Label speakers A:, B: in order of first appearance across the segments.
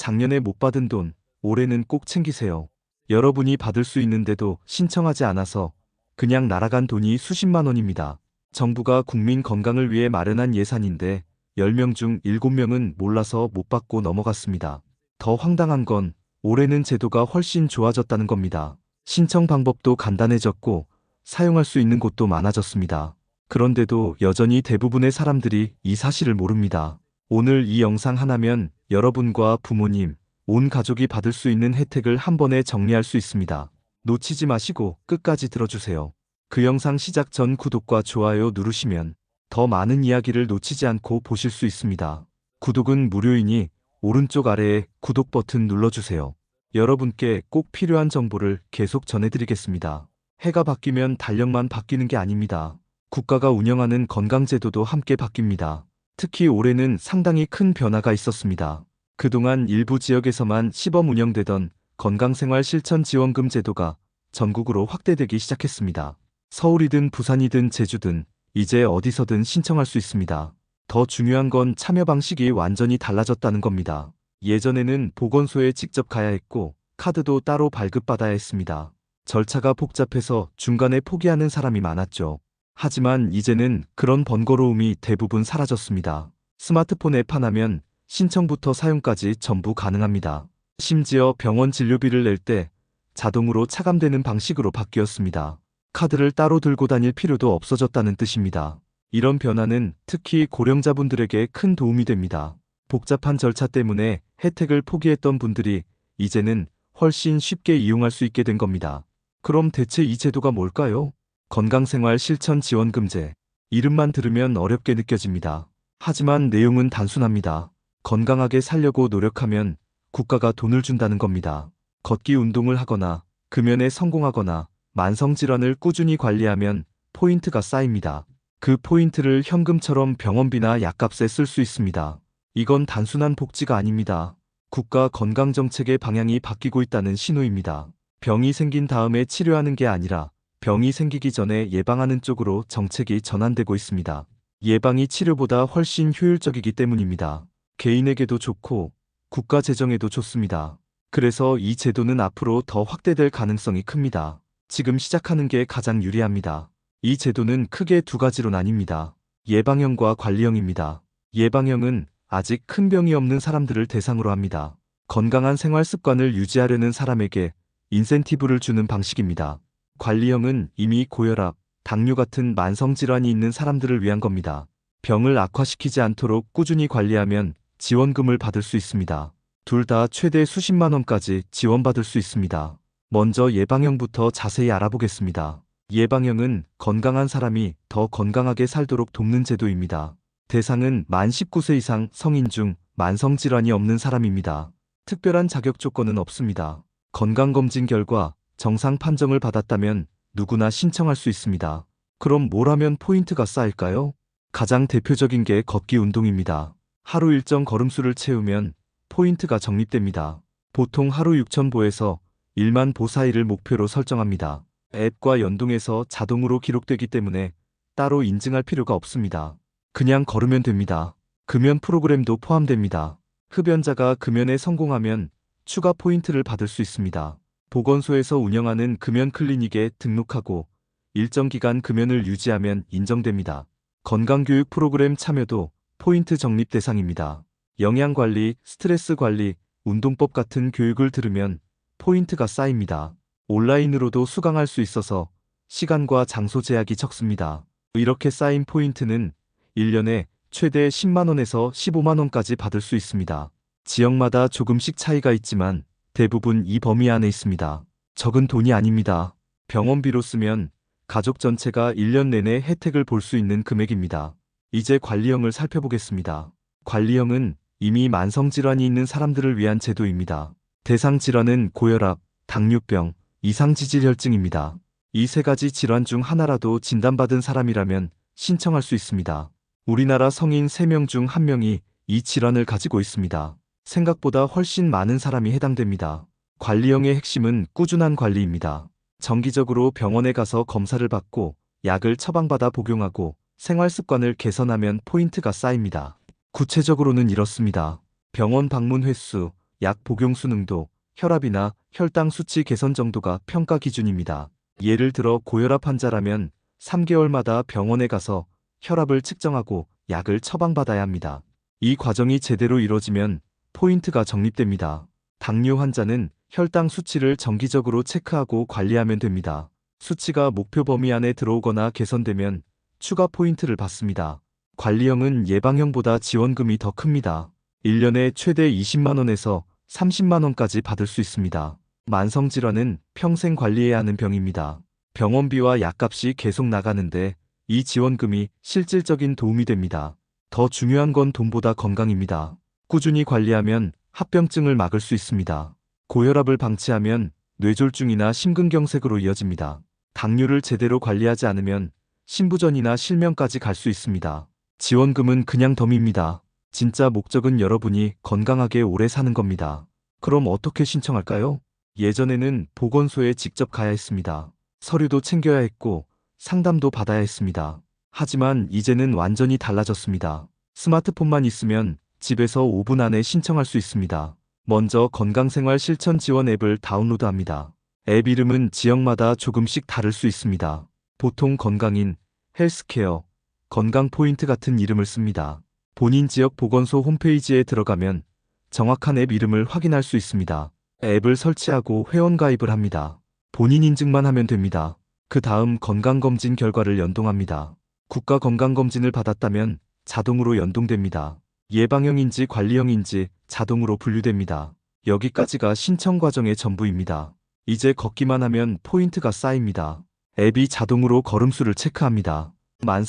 A: 작년에 못 받은 돈, 올해는 꼭 챙기세요. 여러분이 받을 수 있는데도 신청하지 않아서 그냥 날아간 돈이 수십만 원입니다. 정부가 국민 건강을 위해 마련한 예산인데 10명 중 7명은 몰라서 못 받고 넘어갔습니다. 더 황당한 건 올해는 제도가 훨씬 좋아졌다는 겁니다. 신청 방법도 간단해졌고 사용할 수 있는 곳도 많아졌습니다. 그런데도 여전히 대부분의 사람들이 이 사실을 모릅니다. 오늘 이 영상 하나면 여러분과 부모님, 온 가족이 받을 수 있는 혜택을 한 번에 정리할 수 있습니다. 놓치지 마시고 끝까지 들어주세요. 그 영상 시작 전 구독과 좋아요 누르시면 더 많은 이야기를 놓치지 않고 보실 수 있습니다. 구독은 무료이니 오른쪽 아래에 구독 버튼 눌러주세요. 여러분께 꼭 필요한 정보를 계속 전해드리겠습니다. 해가 바뀌면 달력만 바뀌는 게 아닙니다. 국가가 운영하는 건강제도도 함께 바뀝니다. 특히 올해는 상당히 큰 변화가 있었습니다. 그동안 일부 지역에서만 시범 운영되던 건강생활실천지원금 제도가 전국으로 확대되기 시작했습니다. 서울이든 부산이든 제주든 이제 어디서든 신청할 수 있습니다. 더 중요한 건 참여 방식이 완전히 달라졌다는 겁니다. 예전에는 보건소에 직접 가야 했고 카드도 따로 발급받아야 했습니다. 절차가 복잡해서 중간에 포기하는 사람이 많았죠. 하지만 이제는 그런 번거로움이 대부분 사라졌습니다. 스마트폰 앱 하나면 신청부터 사용까지 전부 가능합니다. 심지어 병원 진료비를 낼 때 자동으로 차감되는 방식으로 바뀌었습니다. 카드를 따로 들고 다닐 필요도 없어졌다는 뜻입니다. 이런 변화는 특히 고령자분들에게 큰 도움이 됩니다. 복잡한 절차 때문에 혜택을 포기했던 분들이 이제는 훨씬 쉽게 이용할 수 있게 된 겁니다. 그럼 대체 이 제도가 뭘까요? 건강생활 실천지원금제. 이름만 들으면 어렵게 느껴집니다. 하지만 내용은 단순합니다. 건강하게 살려고 노력하면 국가가 돈을 준다는 겁니다. 걷기 운동을 하거나 금연에 성공하거나 만성질환을 꾸준히 관리하면 포인트가 쌓입니다. 그 포인트를 현금처럼 병원비나 약값에 쓸 수 있습니다. 이건 단순한 복지가 아닙니다. 국가 건강정책의 방향이 바뀌고 있다는 신호입니다. 병이 생긴 다음에 치료하는 게 아니라 병이 생기기 전에 예방하는 쪽으로 정책이 전환되고 있습니다. 예방이 치료보다 훨씬 효율적이기 때문입니다. 개인에게도 좋고 국가 재정에도 좋습니다. 그래서 이 제도는 앞으로 더 확대될 가능성이 큽니다. 지금 시작하는 게 가장 유리합니다. 이 제도는 크게 두 가지로 나뉩니다. 예방형과 관리형입니다. 예방형은 아직 큰 병이 없는 사람들을 대상으로 합니다. 건강한 생활 습관을 유지하려는 사람에게 인센티브를 주는 방식입니다. 관리형은 이미 고혈압, 당뇨 같은 만성질환이 있는 사람들을 위한 겁니다. 병을 악화시키지 않도록 꾸준히 관리하면 지원금을 받을 수 있습니다. 둘 다 최대 수십만 원까지 지원받을 수 있습니다. 먼저 예방형부터 자세히 알아보겠습니다. 예방형은 건강한 사람이 더 건강하게 살도록 돕는 제도입니다. 대상은 만 19세 이상 성인 중 만성질환이 없는 사람입니다. 특별한 자격 조건은 없습니다. 건강검진 결과 정상 판정을 받았다면 누구나 신청할 수 있습니다. 그럼 뭘 하면 포인트가 쌓일까요? 가장 대표적인 게 걷기 운동입니다. 하루 일정 걸음수를 채우면 포인트가 적립됩니다. 보통 하루 6,000보에서 1만 보 사이를 목표로 설정합니다. 앱과 연동해서 자동으로 기록되기 때문에 따로 인증할 필요가 없습니다. 그냥 걸으면 됩니다. 금연 프로그램도 포함됩니다. 흡연자가 금연에 성공하면 추가 포인트를 받을 수 있습니다. 보건소에서 운영하는 금연 클리닉에 등록하고 일정 기간 금연을 유지하면 인정됩니다. 건강교육 프로그램 참여도 포인트 적립 대상입니다. 영양관리, 스트레스 관리, 운동법 같은 교육을 들으면 포인트가 쌓입니다. 온라인으로도 수강할 수 있어서 시간과 장소 제약이 적습니다. 이렇게 쌓인 포인트는 1년에 최대 10만 원에서 15만 원까지 받을 수 있습니다. 지역마다 조금씩 차이가 있지만 대부분 이 범위 안에 있습니다. 적은 돈이 아닙니다. 병원비로 쓰면 가족 전체가 1년 내내 혜택을 볼 수 있는 금액입니다. 이제 관리형을 살펴보겠습니다. 관리형은 이미 만성질환이 있는 사람들을 위한 제도입니다. 대상 질환은 고혈압, 당뇨병, 이상지질혈증입니다. 이 세 가지 질환 중 하나라도 진단받은 사람이라면 신청할 수 있습니다. 우리나라 성인 3명 중 1명이 이 질환을 가지고 있습니다. 생각보다 훨씬 많은 사람이 해당됩니다. 관리형의 핵심은 꾸준한 관리입니다. 정기적으로 병원에 가서 검사를 받고 약을 처방받아 복용하고 생활 습관을 개선하면 포인트가 쌓입니다. 구체적으로는 이렇습니다. 병원 방문 횟수, 약 복용 수능도, 혈압이나 혈당 수치 개선 정도가 평가 기준입니다. 예를 들어 고혈압 환자라면 3개월마다 병원에 가서 혈압을 측정하고 약을 처방받아야 합니다. 이 과정이 제대로 이뤄지면 포인트가 적립됩니다. 당뇨 환자는 혈당 수치를 정기적으로 체크하고 관리하면 됩니다. 수치가 목표 범위 안에 들어오거나 개선되면 추가 포인트를 받습니다. 관리형은 예방형보다 지원금이 더 큽니다. 1년에 최대 20만 원에서 30만 원까지 받을 수 있습니다. 만성질환은 평생 관리해야 하는 병입니다. 병원비와 약값이 계속 나가는데 이 지원금이 실질적인 도움이 됩니다. 더 중요한 건 돈보다 건강입니다. 꾸준히 관리하면 합병증을 막을 수 있습니다. 고혈압을 방치하면 뇌졸중이나 심근경색으로 이어집니다. 당뇨를 제대로 관리하지 않으면 신부전이나 실명까지 갈 수 있습니다. 지원금은 그냥 덤입니다. 진짜 목적은 여러분이 건강하게 오래 사는 겁니다. 그럼 어떻게 신청할까요? 예전에는 보건소에 직접 가야 했습니다. 서류도 챙겨야 했고 상담도 받아야 했습니다. 하지만 이제는 완전히 달라졌습니다. 스마트폰만 있으면 집에서 5분 안에 신청할 수 있습니다. 먼저 건강생활 실천 지원 앱을 다운로드합니다. 앱 이름은 지역마다 조금씩 다를 수 있습니다. 보통 건강인, 헬스케어, 건강 포인트 같은 이름을 씁니다. 본인 지역 보건소 홈페이지에 들어가면 정확한 앱 이름을 확인할 수 있습니다. 앱을 설치하고 회원 가입을 합니다. 본인 인증만 하면 됩니다. 그 다음 건강검진 결과를 연동합니다. 국가 건강검진을 받았다면 자동으로 연동됩니다. 예방형인지 관리형인지 자동으로 분류됩니다. 여기까지가 신청 과정의 전부입니다. 이제 걷기만 하면 포인트가 쌓입니다. 앱이 자동으로 걸음수를 체크합니다.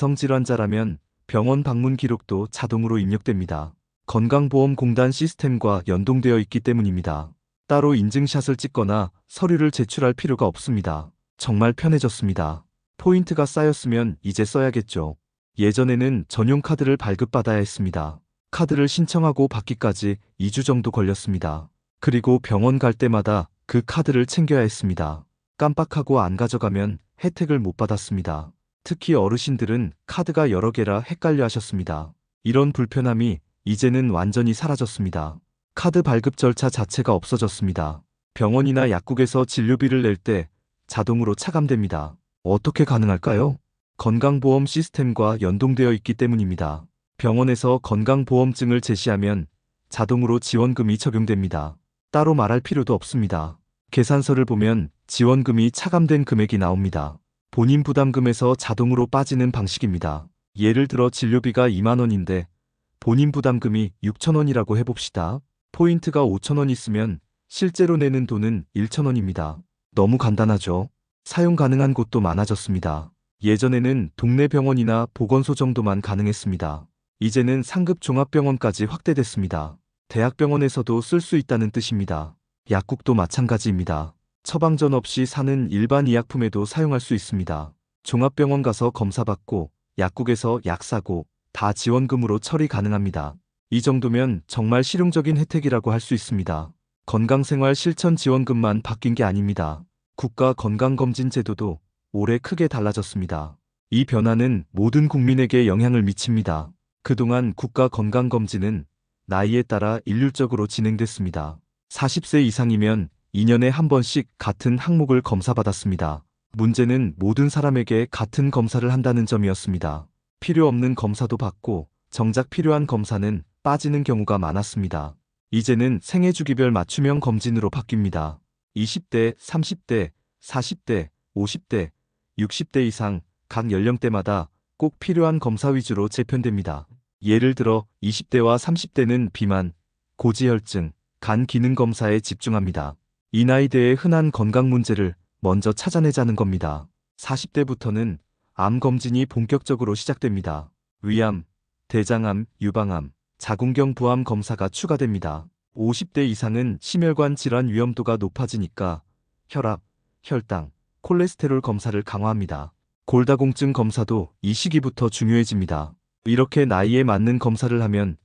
A: 만성질환자라면 병원 방문 기록도 자동으로 입력됩니다. 건강보험공단 시스템과 연동되어 있기 때문입니다. 따로 인증샷을 찍거나 서류를 제출할 필요가 없습니다. 정말 편해졌습니다. 포인트가 쌓였으면 이제 써야겠죠. 예전에는 전용 카드를 발급받아야 했습니다. 카드를 신청하고 받기까지 2주 정도 걸렸습니다. 그리고 병원 갈 때마다 그 카드를 챙겨야 했습니다. 깜빡하고 안 가져가면 혜택을 못 받았습니다. 특히 어르신들은 카드가 여러 개라 헷갈려 하셨습니다. 이런 불편함이 이제는 완전히 사라졌습니다. 카드 발급 절차 자체가 없어졌습니다. 병원이나 약국에서 진료비를 낼 때 자동으로 차감됩니다. 어떻게 가능할까요? 건강보험 시스템과 연동되어 있기 때문입니다. 병원에서 건강보험증을 제시하면 자동으로 지원금이 적용됩니다. 따로 말할 필요도 없습니다. 계산서를 보면 지원금이 차감된 금액이 나옵니다. 본인 부담금에서 자동으로 빠지는 방식입니다. 예를 들어 진료비가 2만 원인데 본인 부담금이 6천 원이라고 해봅시다. 포인트가 5천 원 있으면 실제로 내는 돈은 1천 원입니다. 너무 간단하죠? 사용 가능한 곳도 많아졌습니다. 예전에는 동네 병원이나 보건소 정도만 가능했습니다. 이제는 상급 종합병원까지 확대됐습니다. 대학병원에서도 쓸 수 있다는 뜻입니다. 약국도 마찬가지입니다. 처방전 없이 사는 일반 의약품에도 사용할 수 있습니다. 종합병원 가서 검사받고 약국에서 약 사고 다 지원금으로 처리 가능합니다. 이 정도면 정말 실용적인 혜택이라고 할 수 있습니다. 건강생활 실천 지원금만 바뀐 게 아닙니다. 국가 건강검진 제도도 올해 크게 달라졌습니다. 이 변화는 모든 국민에게 영향을 미칩니다. 그동안 국가 건강검진은 나이에 따라 일률적으로 진행됐습니다. 40세 이상이면 2년에 한 번씩 같은 항목을 검사받았습니다. 문제는 모든 사람에게 같은 검사를 한다는 점이었습니다. 필요 없는 검사도 받고 정작 필요한 검사는 빠지는 경우가 많았습니다. 이제는 생애주기별 맞춤형 검진으로 바뀝니다. 20대, 30대, 40대, 50대, 60대 이상 각 연령대마다 꼭 필요한 검사 위주로 재편됩니다. 예를 들어 20대와 30대는 비만, 고지혈증, 간 기능 검사에 집중합니다. 이 나이대의 흔한 건강 문제를 먼저 찾아내자는 겁니다. 40대부터는 암 검진이 본격적으로 시작됩니다. 위암, 대장암, 유방암, 자궁경 부암 검사가 추가됩니다. 50대 이상은 심혈관 질환 위험도가 높아지니까 혈압, 혈당, 콜레스테롤 검사를 강화합니다. 골다공증 검사도 이 시기부터 중요해집니다. 이렇게 나이에 맞는 검사를 하면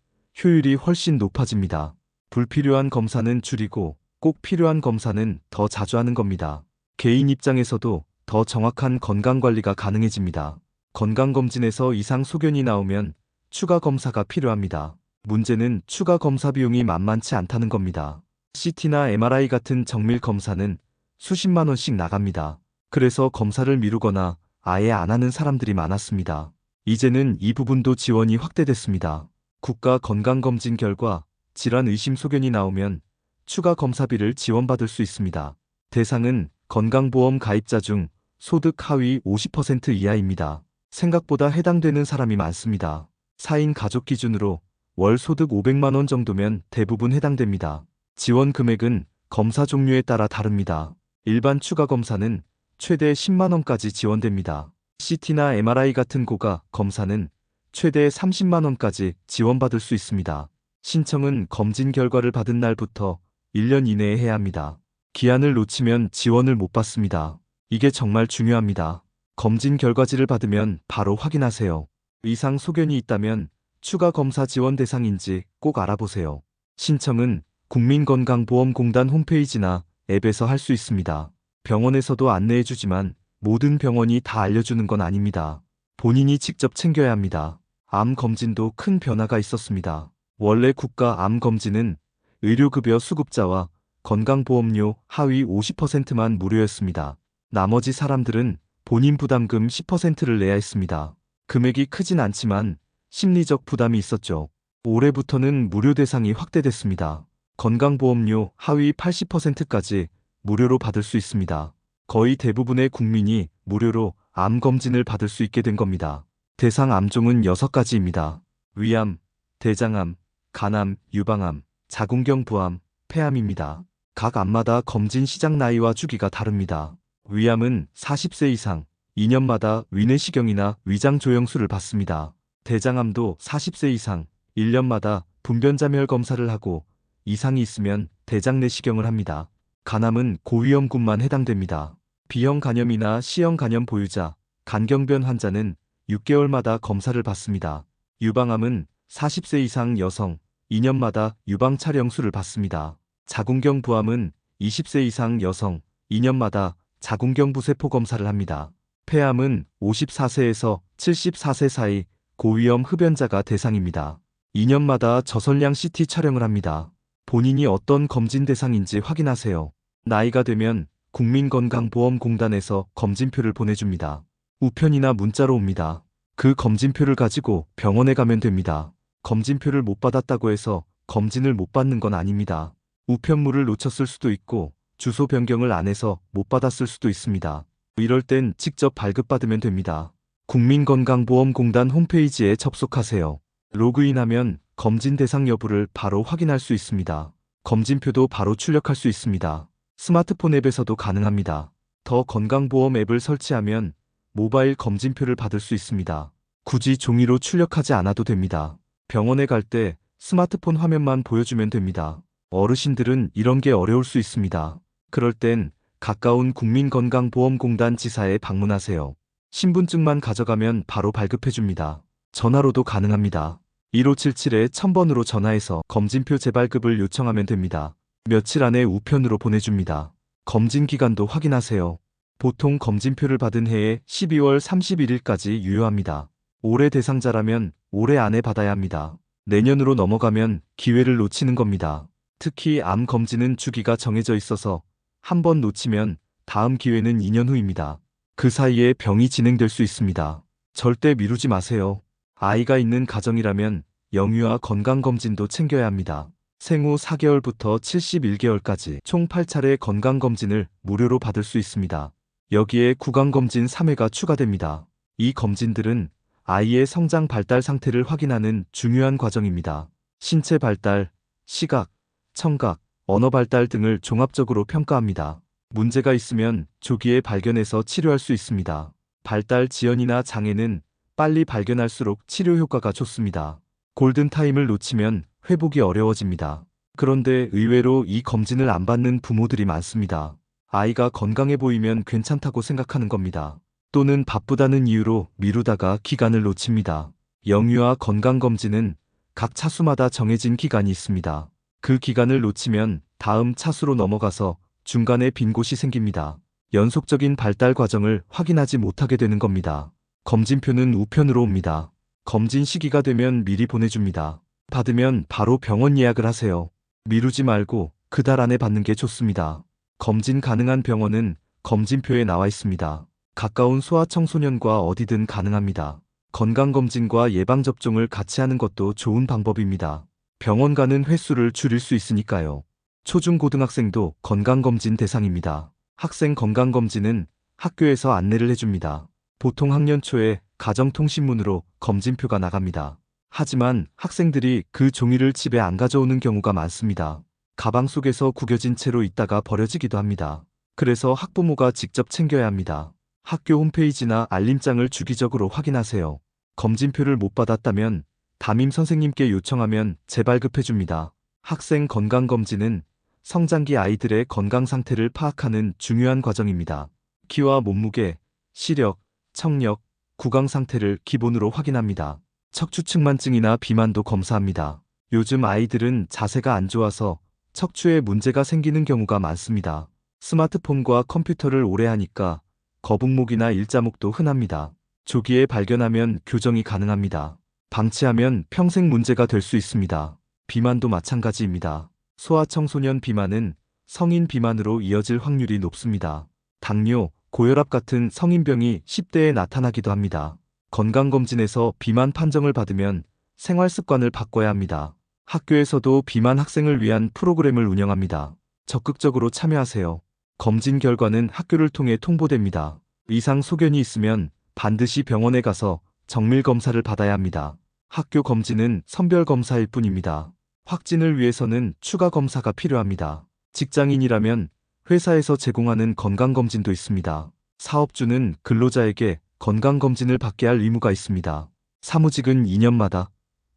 A: 효율이 훨씬 높아집니다. 불필요한 검사는 줄이고 꼭 필요한 검사는 더 자주 하는 겁니다. 개인 입장에서도 더 정확한 건강관리가 가능해집니다. 건강검진에서 이상 소견이 나오면 추가 검사가 필요합니다. 문제는 추가 검사 비용이 만만치 않다는 겁니다. CT나 MRI 같은 정밀 검사는 수십만 원씩 나갑니다. 그래서 검사를 미루거나 아예 안 하는 사람들이 많았습니다. 이제는 이 부분도 지원이 확대됐습니다. 국가 건강검진 결과 질환 의심 소견이 나오면 추가 검사비를 지원받을 수 있습니다. 대상은 건강보험 가입자 중 소득 하위 50% 이하입니다. 생각보다 해당되는 사람이 많습니다. 4인 가족 기준으로 월 소득 500만 원 정도면 대부분 해당됩니다. 지원 금액은 검사 종류에 따라 다릅니다. 일반 추가 검사는 최대 10만 원까지 지원됩니다. CT나 MRI 같은 고가 검사는 최대 30만 원까지 지원받을 수 있습니다. 신청은 검진 결과를 받은 날부터 1년 이내에 해야 합니다. 기한을 놓치면 지원을 못 받습니다. 이게 정말 중요합니다. 검진 결과지를 받으면 바로 확인하세요. 이상 소견이 있다면 추가 검사 지원 대상인지 꼭 알아보세요. 신청은 국민건강보험공단 홈페이지나 앱에서 할 수 있습니다. 병원에서도 안내해주지만 모든 병원이 다 알려주는 건 아닙니다. 본인이 직접 챙겨야 합니다. 암 검진도 큰 변화가 있었습니다. 원래 국가 암 검진은 의료급여 수급자와 건강보험료 하위 50%만 무료였습니다. 나머지 사람들은 본인 부담금 10%를 내야 했습니다. 금액이 크진 않지만 심리적 부담이 있었죠. 올해부터는 무료 대상이 확대됐습니다. 건강보험료 하위 80%까지 무료로 받을 수 있습니다. 거의 대부분의 국민이 무료로 암 검진을 받을 수 있게 된 겁니다. 대상 암종은 6가지입니다. 위암, 대장암, 간암, 유방암, 자궁경 부암, 폐암입니다. 각 암마다 검진 시작 나이와 주기가 다릅니다. 위암은 40세 이상, 2년마다 위내시경이나 위장 조영술을 받습니다. 대장암도 40세 이상, 1년마다 분변자멸 검사를 하고 이상이 있으면 대장 내시경을 합니다. 간암은 고위험군만 해당됩니다. B형 간염이나 C형 간염 보유자, 간경변 환자는 6개월마다 검사를 받습니다. 유방암은 40세 이상 여성, 2년마다 유방 촬영술을 받습니다. 자궁경 부암은 20세 이상 여성, 2년마다 자궁경 부세포 검사를 합니다. 폐암은 54세에서 74세 사이 고위험 흡연자가 대상입니다. 2년마다 저설량 CT 촬영을 합니다. 본인이 어떤 검진 대상인지 확인하세요. 나이가 되면 국민건강보험공단에서 검진표를 보내줍니다. 우편이나 문자로 옵니다. 그 검진표를 가지고 병원에 가면 됩니다. 검진표를 못 받았다고 해서 검진을 못 받는 건 아닙니다. 우편물을 놓쳤을 수도 있고 주소 변경을 안 해서 못 받았을 수도 있습니다. 이럴 땐 직접 발급받으면 됩니다. 국민건강보험공단 홈페이지에 접속하세요. 로그인하면 검진 대상 여부를 바로 확인할 수 있습니다. 검진표도 바로 출력할 수 있습니다. 스마트폰 앱에서도 가능합니다. 더 건강보험 앱을 설치하면 모바일 검진표를 받을 수 있습니다. 굳이 종이로 출력하지 않아도 됩니다. 병원에 갈 때 스마트폰 화면만 보여주면 됩니다. 어르신들은 이런 게 어려울 수 있습니다. 그럴 땐 가까운 국민건강보험공단 지사에 방문하세요. 신분증만 가져가면 바로 발급해줍니다. 전화로도 가능합니다. 1577-1000번으로 전화해서 검진표 재발급을 요청하면 됩니다. 며칠 안에 우편으로 보내줍니다. 검진 기간도 확인하세요. 보통 검진표를 받은 해에 12월 31일까지 유효합니다. 올해 대상자라면 올해 안에 받아야 합니다. 내년으로 넘어가면 기회를 놓치는 겁니다. 특히 암 검진은 주기가 정해져 있어서 한 번 놓치면 다음 기회는 2년 후입니다. 그 사이에 병이 진행될 수 있습니다. 절대 미루지 마세요. 아이가 있는 가정이라면 영유아 건강검진도 챙겨야 합니다. 생후 4개월부터 71개월까지 총 8차례 건강검진을 무료로 받을 수 있습니다. 여기에 구강검진 3회가 추가됩니다. 이 검진들은 아이의 성장 발달 상태를 확인하는 중요한 과정입니다. 신체 발달, 시각, 청각, 언어 발달 등을 종합적으로 평가합니다. 문제가 있으면 조기에 발견해서 치료할 수 있습니다. 발달 지연이나 장애는 빨리 발견할수록 치료 효과가 좋습니다. 골든타임을 놓치면 회복이 어려워집니다. 그런데 의외로 이 검진을 안 받는 부모들이 많습니다. 아이가 건강해 보이면 괜찮다고 생각하는 겁니다. 또는 바쁘다는 이유로 미루다가 기간을 놓칩니다. 영유아 건강검진은 각 차수마다 정해진 기간이 있습니다. 그 기간을 놓치면 다음 차수로 넘어가서 중간에 빈 곳이 생깁니다. 연속적인 발달 과정을 확인하지 못하게 되는 겁니다. 검진표는 우편으로 옵니다. 검진 시기가 되면 미리 보내줍니다. 받으면 바로 병원 예약을 하세요. 미루지 말고 그 달 안에 받는 게 좋습니다. 검진 가능한 병원은 검진표에 나와 있습니다. 가까운 소아청소년과 어디든 가능합니다. 건강검진과 예방접종을 같이 하는 것도 좋은 방법입니다. 병원 가는 횟수를 줄일 수 있으니까요. 초중고등학생도 건강검진 대상입니다. 학생 건강검진은 학교에서 안내를 해줍니다. 보통 학년 초에 가정통신문으로 검진표가 나갑니다. 하지만 학생들이 그 종이를 집에 안 가져오는 경우가 많습니다. 가방 속에서 구겨진 채로 있다가 버려지기도 합니다. 그래서 학부모가 직접 챙겨야 합니다. 학교 홈페이지나 알림장을 주기적으로 확인하세요. 검진표를 못 받았다면 담임 선생님께 요청하면 재발급해줍니다. 학생 건강검진은 성장기 아이들의 건강 상태를 파악하는 중요한 과정입니다. 키와 몸무게, 시력, 청력, 구강 상태를 기본으로 확인합니다. 척추측만증이나 비만도 검사합니다. 요즘 아이들은 자세가 안 좋아서 척추에 문제가 생기는 경우가 많습니다. 스마트폰과 컴퓨터를 오래 하니까 거북목이나 일자목도 흔합니다. 조기에 발견하면 교정이 가능합니다. 방치하면 평생 문제가 될 수 있습니다. 비만도 마찬가지입니다. 소아청소년 비만은 성인 비만으로 이어질 확률이 높습니다. 당뇨, 고혈압 같은 성인병이 10대에 나타나기도 합니다. 건강검진에서 비만 판정을 받으면 생활습관을 바꿔야 합니다. 학교에서도 비만 학생을 위한 프로그램을 운영합니다. 적극적으로 참여하세요. 검진 결과는 학교를 통해 통보됩니다. 이상 소견이 있으면 반드시 병원에 가서 정밀 검사를 받아야 합니다. 학교 검진은 선별 검사일 뿐입니다. 확진을 위해서는 추가 검사가 필요합니다. 직장인이라면 회사에서 제공하는 건강검진도 있습니다. 사업주는 근로자에게 건강검진을 받게 할 의무가 있습니다. 사무직은 2년마다,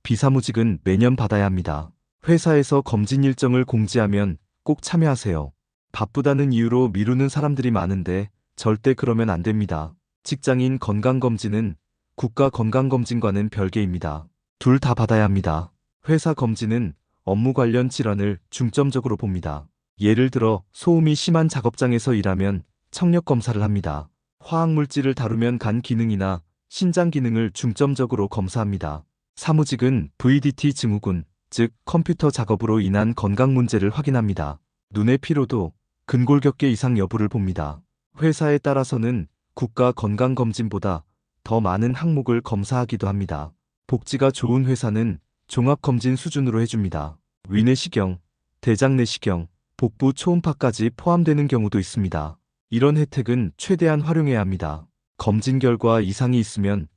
A: 비사무직은 매년 받아야 합니다. 회사에서 검진 일정을 공지하면 꼭 참여하세요. 바쁘다는 이유로 미루는 사람들이 많은데 절대 그러면 안 됩니다. 직장인 건강검진은 국가 건강검진과는 별개입니다. 둘 다 받아야 합니다. 회사 검진은 업무 관련 질환을 중점적으로 봅니다. 예를 들어 소음이 심한 작업장에서 일하면 청력 검사를 합니다. 화학물질을 다루면 간 기능이나 신장 기능을 중점적으로 검사합니다. 사무직은 VDT 증후군, 즉 컴퓨터 작업으로 인한 건강 문제를 확인합니다. 눈의 피로도, 근골격계 이상 여부를 봅니다. 회사에 따라서는 국가 건강검진보다 더 많은 항목을 검사하기도 합니다. 복지가 좋은 회사는 종합검진 수준으로 해줍니다. 위내시경, 대장내시경, 복부 초음파까지 포함되는 경우도 있습니다. 이런 혜택은 최대한 활용해야 합니다. 검진 결과 이상이 있으면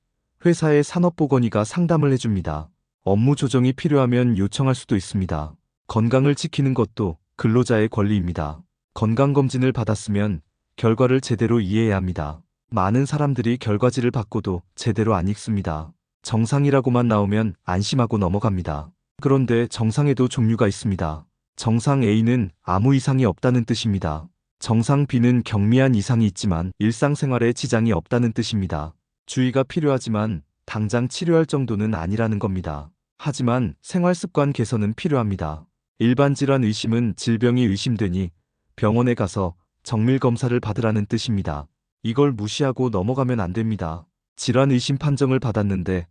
A: 회사의 산업보건의가 상담을 해줍니다. 업무 조정이 필요하면 요청할 수도 있습니다. 건강을 지키는 것도 근로자의 권리입니다. 건강검진을 받았으면 결과를 제대로 이해해야 합니다. 많은 사람들이 결과지를 받고도 제대로 안 읽습니다. 정상이라고만 나오면 안심하고 넘어갑니다. 그런데 정상에도 종류가 있습니다. 정상 A는 아무 이상이 없다는 뜻입니다. 정상 B는 경미한 이상이 있지만 일상생활에 지장이 없다는 뜻입니다. 주의가 필요하지만 당장 치료할 정도는 아니라는 겁니다. 하지만 생활습관 개선은 필요합니다. 일반 질환 의심은 질병이 의심되니 병원에 가서 정밀 검사를 받으라는 뜻입니다. 이걸 무시하고 넘어가면 안 됩니다. 질환 의심 판정을 받았는데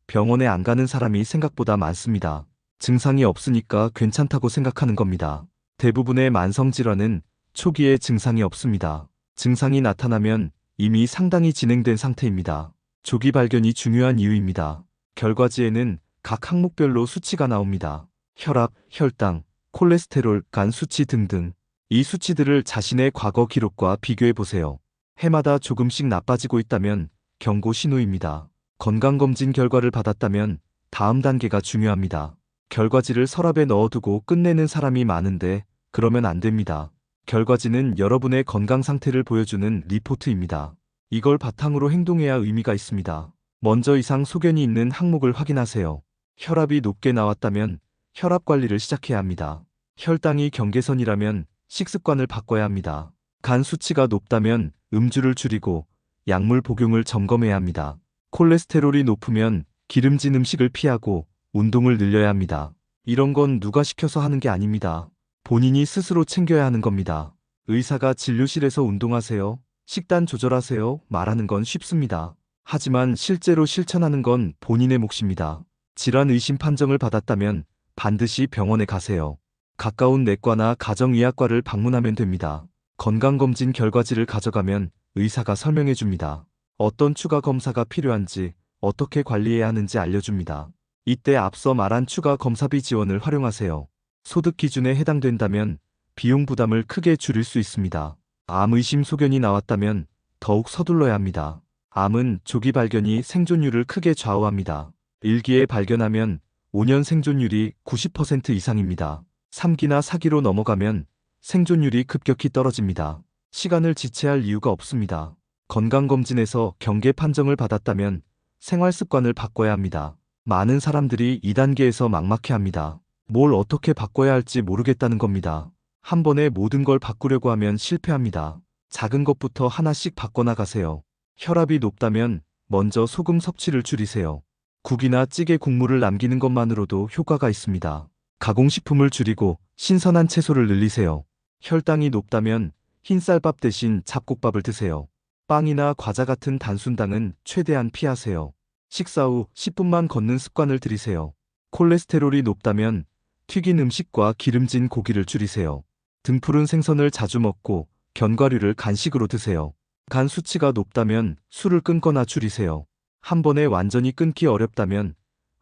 A: 병원에 안 가는 사람이 생각보다 많습니다. 증상이 없으니까 괜찮다고 생각하는 겁니다. 대부분의 만성질환은 초기에 증상이 없습니다. 증상이 나타나면 이미 상당히 진행된 상태입니다. 조기 발견이 중요한 이유입니다. 결과지에는 각 항목별로 수치가 나옵니다. 혈압, 혈당, 콜레스테롤, 간 수치 등등. 이 수치들을 자신의 과거 기록과 비교해 보세요. 해마다 조금씩 나빠지고 있다면 경고 신호입니다. 건강검진 결과를 받았다면 다음 단계가 중요합니다. 결과지를 서랍에 넣어두고 끝내는 사람이 많은데 그러면 안 됩니다. 결과지는 여러분의 건강 상태를 보여주는 리포트입니다. 이걸 바탕으로 행동해야 의미가 있습니다. 먼저 이상 소견이 있는 항목을 확인하세요. 혈압이 높게 나왔다면 혈압 관리를 시작해야 합니다. 혈당이 경계선이라면 식습관을 바꿔야 합니다. 간 수치가 높다면 음주를 줄이고 약물 복용을 점검해야 합니다. 콜레스테롤이 높으면 기름진 음식을 피하고 운동을 늘려야 합니다. 이런 건 누가 시켜서 하는 게 아닙니다. 본인이 스스로 챙겨야 하는 겁니다. 의사가 진료실에서 운동하세요, 식단 조절하세요 말하는 건 쉽습니다. 하지만 실제로 실천하는 건 본인의 몫입니다. 질환 의심 판정을 받았다면 반드시 병원에 가세요. 가까운 내과나 가정의학과를 방문하면 됩니다. 건강검진 결과지를 가져가면 의사가 설명해 줍니다. 어떤 추가 검사가 필요한지, 어떻게 관리해야 하는지 알려줍니다. 이때 앞서 말한 추가 검사비 지원을 활용하세요. 소득 기준에 해당된다면 비용 부담을 크게 줄일 수 있습니다. 암 의심 소견이 나왔다면 더욱 서둘러야 합니다. 암은 조기 발견이 생존율을 크게 좌우합니다. 1기에 발견하면 5년 생존율이 90% 이상입니다. 3기나 4기로 넘어가면 생존율이 급격히 떨어집니다. 시간을 지체할 이유가 없습니다. 건강검진에서 경계 판정을 받았다면 생활 습관을 바꿔야 합니다. 많은 사람들이 2단계에서 막막해합니다. 뭘 어떻게 바꿔야 할지 모르겠다는 겁니다. 한 번에 모든 걸 바꾸려고 하면 실패합니다. 작은 것부터 하나씩 바꿔나가세요. 혈압이 높다면 먼저 소금 섭취를 줄이세요. 국이나 찌개 국물을 남기는 것만으로도 효과가 있습니다. 가공식품을 줄이고 신선한 채소를 늘리세요. 혈당이 높다면 흰쌀밥 대신 잡곡밥을 드세요. 빵이나 과자 같은 단순당은 최대한 피하세요. 식사 후 10분만 걷는 습관을 들이세요. 콜레스테롤이 높다면 튀긴 음식과 기름진 고기를 줄이세요. 등푸른 생선을 자주 먹고 견과류를 간식으로 드세요. 간 수치가 높다면 술을 끊거나 줄이세요. 한 번에 완전히 끊기 어렵다면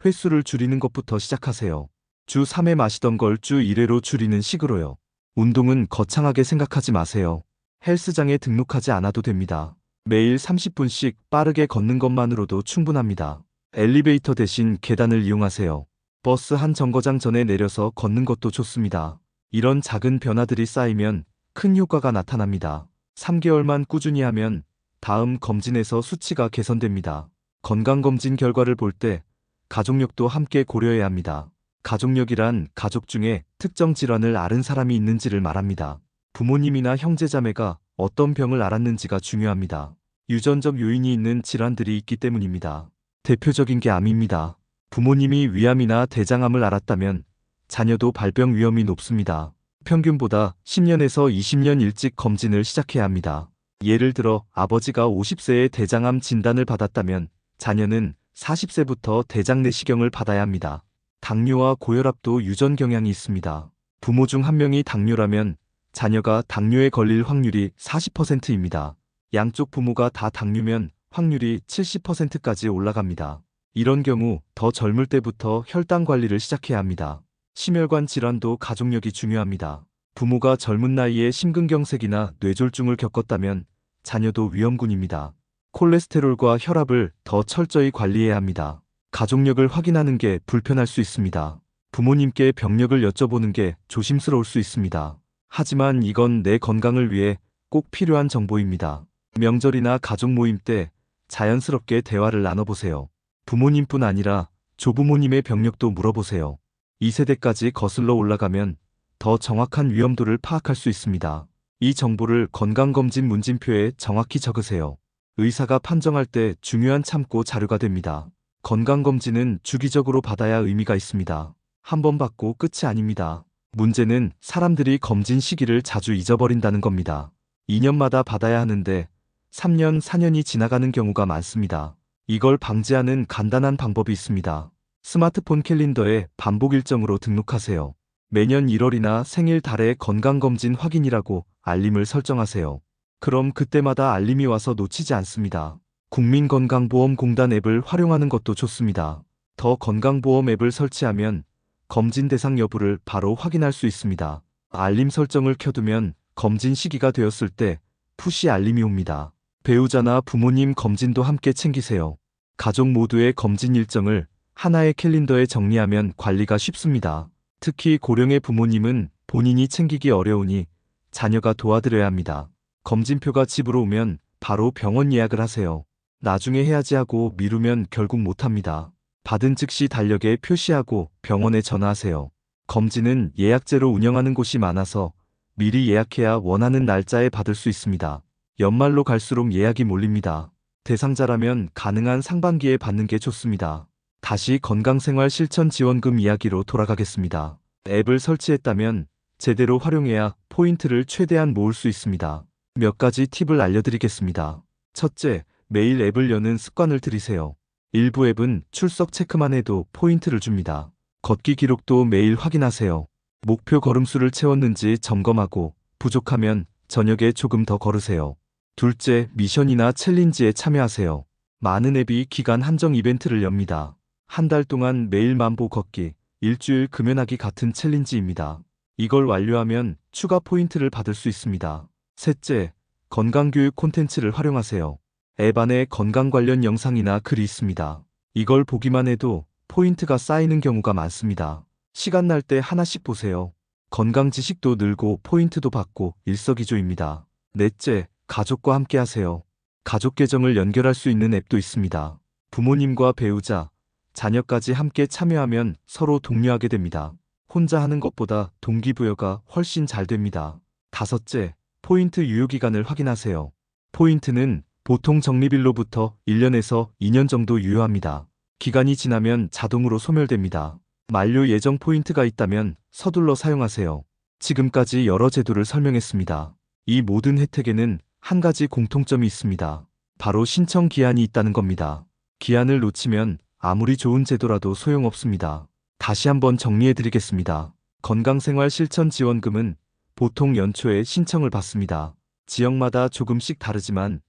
A: 횟수를 줄이는 것부터 시작하세요. 주 3회 마시던 걸 주 1회로 줄이는 식으로요. 운동은 거창하게 생각하지 마세요. 헬스장에 등록하지 않아도 됩니다. 매일 30분씩 빠르게 걷는 것만으로도 충분합니다. 엘리베이터 대신 계단을 이용하세요. 버스 한 정거장 전에 내려서 걷는 것도 좋습니다. 이런 작은 변화들이 쌓이면 큰 효과가 나타납니다. 3개월만 꾸준히 하면 다음 검진에서 수치가 개선됩니다. 건강검진 결과를 볼 때 가족력도 함께 고려해야 합니다. 가족력이란 가족 중에 특정 질환을 앓은 사람이 있는지를 말합니다. 부모님이나 형제자매가 어떤 병을 앓았는지가 중요합니다. 유전적 요인이 있는 질환들이 있기 때문입니다. 대표적인 게 암입니다. 부모님이 위암이나 대장암을 앓았다면 자녀도 발병 위험이 높습니다. 평균보다 10년에서 20년 일찍 검진을 시작해야 합니다. 예를 들어 아버지가 50세에 대장암 진단을 받았다면 자녀는 40세부터 대장 내시경을 받아야 합니다. 당뇨와 고혈압도 유전 경향이 있습니다. 부모 중 한 명이 당뇨라면 자녀가 당뇨에 걸릴 확률이 40%입니다. 양쪽 부모가 다 당뇨면 확률이 70%까지 올라갑니다. 이런 경우 더 젊을 때부터 혈당 관리를 시작해야 합니다. 심혈관 질환도 가족력이 중요합니다. 부모가 젊은 나이에 심근경색이나 뇌졸중을 겪었다면 자녀도 위험군입니다. 콜레스테롤과 혈압을 더 철저히 관리해야 합니다. 가족력을 확인하는 게 불편할 수 있습니다. 부모님께 병력을 여쭤보는 게 조심스러울 수 있습니다. 하지만 이건 내 건강을 위해 꼭 필요한 정보입니다. 명절이나 가족 모임 때 자연스럽게 대화를 나눠보세요. 부모님뿐 아니라 조부모님의 병력도 물어보세요. 2세대까지 거슬러 올라가면 더 정확한 위험도를 파악할 수 있습니다. 이 정보를 건강검진 문진표에 정확히 적으세요. 의사가 판정할 때 중요한 참고 자료가 됩니다. 건강검진은 주기적으로 받아야 의미가 있습니다. 한 번 받고 끝이 아닙니다. 문제는 사람들이 검진 시기를 자주 잊어버린다는 겁니다. 2년마다 받아야 하는데 3년, 4년이 지나가는 경우가 많습니다. 이걸 방지하는 간단한 방법이 있습니다. 스마트폰 캘린더에 반복 일정으로 등록하세요. 매년 1월이나 생일 달에 건강검진 확인이라고 알림을 설정하세요. 그럼 그때마다 알림이 와서 놓치지 않습니다. 국민건강보험공단 앱을 활용하는 것도 좋습니다. 더 건강보험 앱을 설치하면 검진 대상 여부를 바로 확인할 수 있습니다. 알림 설정을 켜두면 검진 시기가 되었을 때 푸시 알림이 옵니다. 배우자나 부모님 검진도 함께 챙기세요. 가족 모두의 검진 일정을 하나의 캘린더에 정리하면 관리가 쉽습니다. 특히 고령의 부모님은 본인이 챙기기 어려우니 자녀가 도와드려야 합니다. 검진표가 집으로 오면 바로 병원 예약을 하세요. 나중에 해야지 하고 미루면 결국 못합니다. 받은 즉시 달력에 표시하고 병원에 전화하세요. 검진은 예약제로 운영하는 곳이 많아서 미리 예약해야 원하는 날짜에 받을 수 있습니다. 연말로 갈수록 예약이 몰립니다. 대상자라면 가능한 상반기에 받는 게 좋습니다. 다시 건강생활 실천 지원금 이야기로 돌아가겠습니다. 앱을 설치했다면 제대로 활용해야 포인트를 최대한 모을 수 있습니다. 몇 가지 팁을 알려드리겠습니다. 첫째, 매일 앱을 여는 습관을 들이세요. 일부 앱은 출석 체크만 해도 포인트를 줍니다. 걷기 기록도 매일 확인하세요. 목표 걸음수를 채웠는지 점검하고 부족하면 저녁에 조금 더 걸으세요. 둘째, 미션이나 챌린지에 참여하세요. 많은 앱이 기간 한정 이벤트를 엽니다. 한 달 동안 매일 만보 걷기, 일주일 금연하기 같은 챌린지입니다. 이걸 완료하면 추가 포인트를 받을 수 있습니다. 셋째, 건강교육 콘텐츠를 활용하세요. 앱 안에 건강 관련 영상이나 글이 있습니다. 이걸 보기만 해도 포인트가 쌓이는 경우가 많습니다. 시간 날 때 하나씩 보세요. 건강 지식도 늘고 포인트도 받고 일석이조입니다. 넷째, 가족과 함께 하세요. 가족 계정을 연결할 수 있는 앱도 있습니다. 부모님과 배우자, 자녀까지 함께 참여하면 서로 독려하게 됩니다. 혼자 하는 것보다 동기부여가 훨씬 잘 됩니다. 다섯째, 포인트 유효기간을 확인하세요. 포인트는 보통 적립일로부터 1년에서 2년 정도 유효합니다. 기간이 지나면 자동으로 소멸됩니다. 만료 예정 포인트가 있다면 서둘러 사용하세요. 지금까지 여러 제도를 설명했습니다. 이 모든 혜택에는 한 가지 공통점이 있습니다. 바로 신청 기한이 있다는 겁니다. 기한을 놓치면 아무리 좋은 제도라도 소용없습니다. 다시 한번 정리해드리겠습니다. 건강생활실천지원금은 보통 연초에 신청을 받습니다. 지역마다 조금씩 다르지만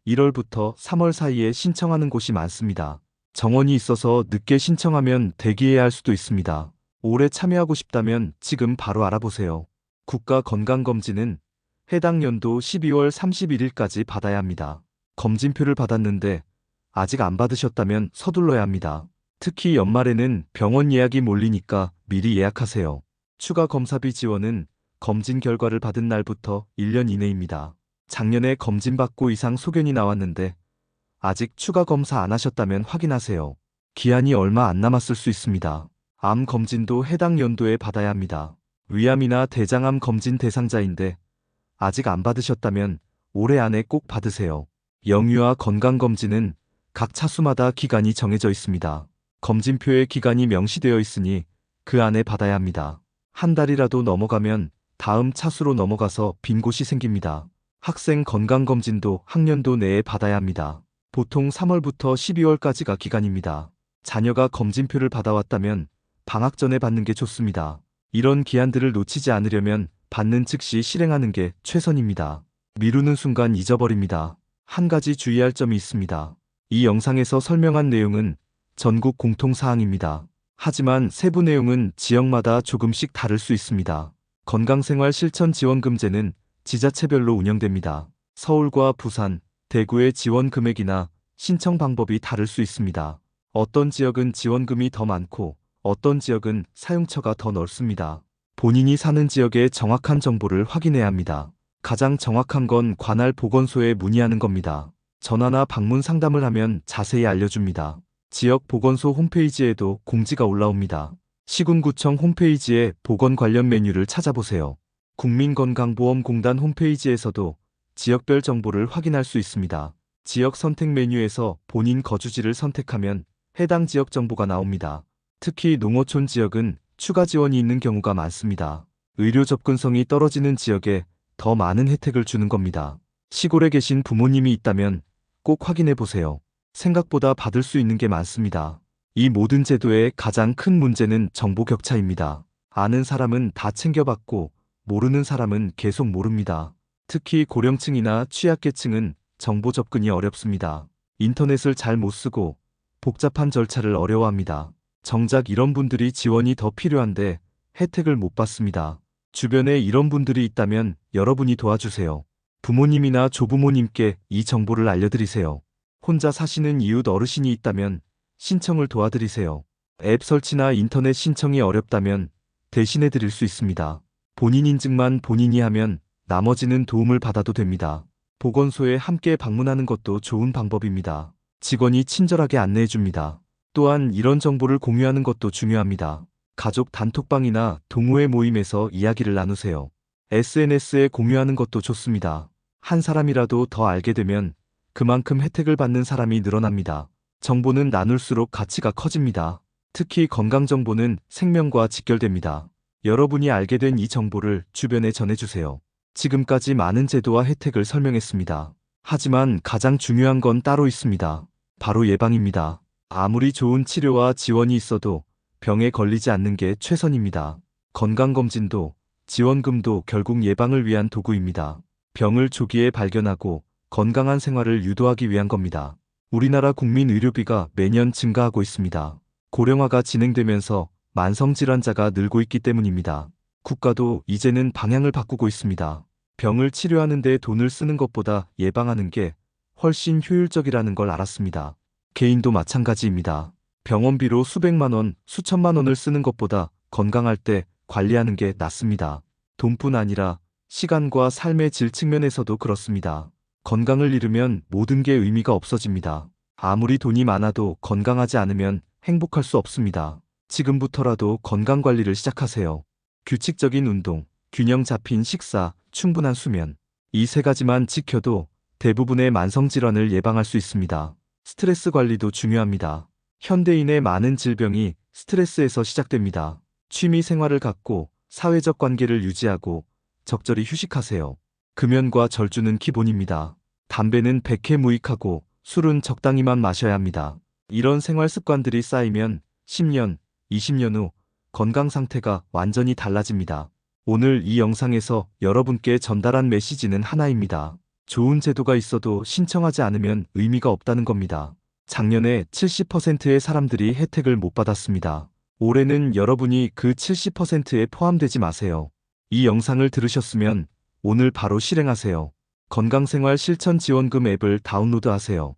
A: 1월부터 3월 사이에 신청하는 곳이 많습니다. 정원이 있어서 늦게 신청하면 대기해야 할 수도 있습니다. 올해 참여하고 싶다면 지금 바로 알아보세요. 국가건강검진은 해당 연도 12월 31일까지 받아야 합니다. 검진표를 받았는데 아직 안 받으셨다면 서둘러야 합니다. 특히 연말에는 병원 예약이 몰리니까 미리 예약하세요. 추가 검사비 지원은 검진 결과를 받은 날부터 1년 이내입니다. 작년에 검진받고 이상 소견이 나왔는데 아직 추가 검사 안 하셨다면 확인하세요. 기한이 얼마 안 남았을 수 있습니다. 암 검진도 해당 연도에 받아야 합니다. 위암이나 대장암 검진 대상자인데 아직 안 받으셨다면 올해 안에 꼭 받으세요. 영유아 건강검진은 각 차수마다 기간이 정해져 있습니다. 검진표에 기간이 명시되어 있으니 그 안에 받아야 합니다. 한 달이라도 넘어가면 다음 차수로 넘어가서 빈 곳이 생깁니다. 학생 건강검진도 학년도 내에 받아야 합니다. 보통 3월부터 12월까지가 기간입니다. 자녀가 검진표를 받아왔다면 방학 전에 받는 게 좋습니다. 이런 기한들을 놓치지 않으려면 받는 즉시 실행하는 게 최선입니다. 미루는 순간 잊어버립니다. 한 가지 주의할 점이 있습니다. 이 영상에서 설명한 내용은 전국 공통사항입니다. 하지만 세부 내용은 지역마다 조금씩 다를 수 있습니다. 건강생활실천지원금제는 지자체별로 운영됩니다. 서울과 부산, 대구의 지원 금액이나 신청 방법이 다를 수 있습니다. 어떤 지역은 지원금이 더 많고 어떤 지역은 사용처가 더 넓습니다. 본인이 사는 지역의 정확한 정보를 확인해야 합니다. 가장 정확한 건 관할 보건소에 문의하는 겁니다. 전화나 방문 상담을 하면 자세히 알려줍니다. 지역 보건소 홈페이지에도 공지가 올라옵니다. 시군구청 홈페이지에 보건 관련 메뉴를 찾아보세요. 국민건강보험공단 홈페이지에서도 지역별 정보를 확인할 수 있습니다. 지역 선택 메뉴에서 본인 거주지를 선택하면 해당 지역 정보가 나옵니다. 특히 농어촌 지역은 추가 지원이 있는 경우가 많습니다. 의료 접근성이 떨어지는 지역에 더 많은 혜택을 주는 겁니다. 시골에 계신 부모님이 있다면 꼭 확인해 보세요. 생각보다 받을 수 있는 게 많습니다. 이 모든 제도의 가장 큰 문제는 정보 격차입니다. 아는 사람은 다 챙겨받고 모르는 사람은 계속 모릅니다. 특히 고령층이나 취약계층은 정보 접근이 어렵습니다. 인터넷을 잘 못 쓰고 복잡한 절차를 어려워합니다. 정작 이런 분들이 지원이 더 필요한데 혜택을 못 받습니다. 주변에 이런 분들이 있다면 여러분이 도와주세요. 부모님이나 조부모님께 이 정보를 알려드리세요. 혼자 사시는 이웃 어르신이 있다면 신청을 도와드리세요. 앱 설치나 인터넷 신청이 어렵다면 대신해 드릴 수 있습니다. 본인 인증만 본인이 하면 나머지는 도움을 받아도 됩니다. 보건소에 함께 방문하는 것도 좋은 방법입니다. 직원이 친절하게 안내해 줍니다. 또한 이런 정보를 공유하는 것도 중요합니다. 가족 단톡방이나 동호회 모임에서 이야기를 나누세요. SNS에 공유하는 것도 좋습니다. 한 사람이라도 더 알게 되면 그만큼 혜택을 받는 사람이 늘어납니다. 정보는 나눌수록 가치가 커집니다. 특히 건강정보는 생명과 직결됩니다. 여러분이 알게 된 이 정보를 주변에 전해주세요. 지금까지 많은 제도와 혜택을 설명했습니다. 하지만 가장 중요한 건 따로 있습니다. 바로 예방입니다. 아무리 좋은 치료와 지원이 있어도 병에 걸리지 않는 게 최선입니다. 건강검진도 지원금도 결국 예방을 위한 도구입니다. 병을 조기에 발견하고 건강한 생활을 유도하기 위한 겁니다. 우리나라 국민 의료비가 매년 증가하고 있습니다. 고령화가 진행되면서 만성질환자가 늘고 있기 때문입니다. 국가도 이제는 방향을 바꾸고 있습니다. 병을 치료하는 데 돈을 쓰는 것보다 예방하는 게 훨씬 효율적이라는 걸 알았습니다. 개인도 마찬가지입니다. 병원비로 수백만 원, 수천만 원을 쓰는 것보다 건강할 때 관리하는 게 낫습니다. 돈뿐 아니라 시간과 삶의 질 측면에서도 그렇습니다. 건강을 잃으면 모든 게 의미가 없어집니다. 아무리 돈이 많아도 건강하지 않으면 행복할 수 없습니다. 지금부터라도 건강 관리를 시작하세요. 규칙적인 운동, 균형 잡힌 식사, 충분한 수면. 이 세 가지만 지켜도 대부분의 만성질환을 예방할 수 있습니다. 스트레스 관리도 중요합니다. 현대인의 많은 질병이 스트레스에서 시작됩니다. 취미 생활을 갖고 사회적 관계를 유지하고 적절히 휴식하세요. 금연과 절주는 기본입니다. 담배는 백해무익하고 술은 적당히만 마셔야 합니다. 이런 생활 습관들이 쌓이면 10년, 20년 후 건강 상태가 완전히 달라집니다. 오늘 이 영상에서 여러분께 전달한 메시지는 하나입니다. 좋은 제도가 있어도 신청하지 않으면 의미가 없다는 겁니다. 작년에 70%의 사람들이 혜택을 못 받았습니다. 올해는 여러분이 그 70%에 포함되지 마세요. 이 영상을 들으셨으면 오늘 바로 실행하세요. 건강생활 실천 지원금 앱을 다운로드하세요.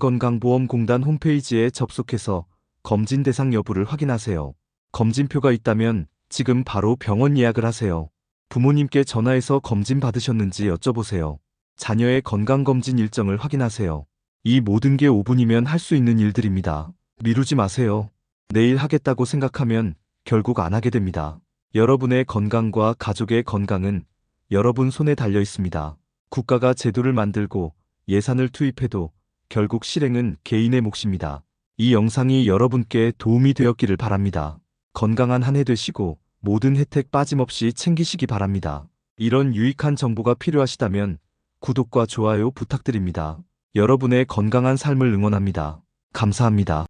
A: 국민건강보험공단 홈페이지에 접속해서 검진 대상 여부를 확인하세요. 검진표가 있다면 지금 바로 병원 예약을 하세요. 부모님께 전화해서 검진 받으셨는지 여쭤보세요. 자녀의 건강검진 일정을 확인하세요. 이 모든 게 5분이면 할 수 있는 일들입니다. 미루지 마세요. 내일 하겠다고 생각하면 결국 안 하게 됩니다. 여러분의 건강과 가족의 건강은 여러분 손에 달려 있습니다. 국가가 제도를 만들고 예산을 투입해도 결국 실행은 개인의 몫입니다. 이 영상이 여러분께 도움이 되었기를 바랍니다. 건강한 한 해 되시고 모든 혜택 빠짐없이 챙기시기 바랍니다. 이런 유익한 정보가 필요하시다면 구독과 좋아요 부탁드립니다. 여러분의 건강한 삶을 응원합니다. 감사합니다.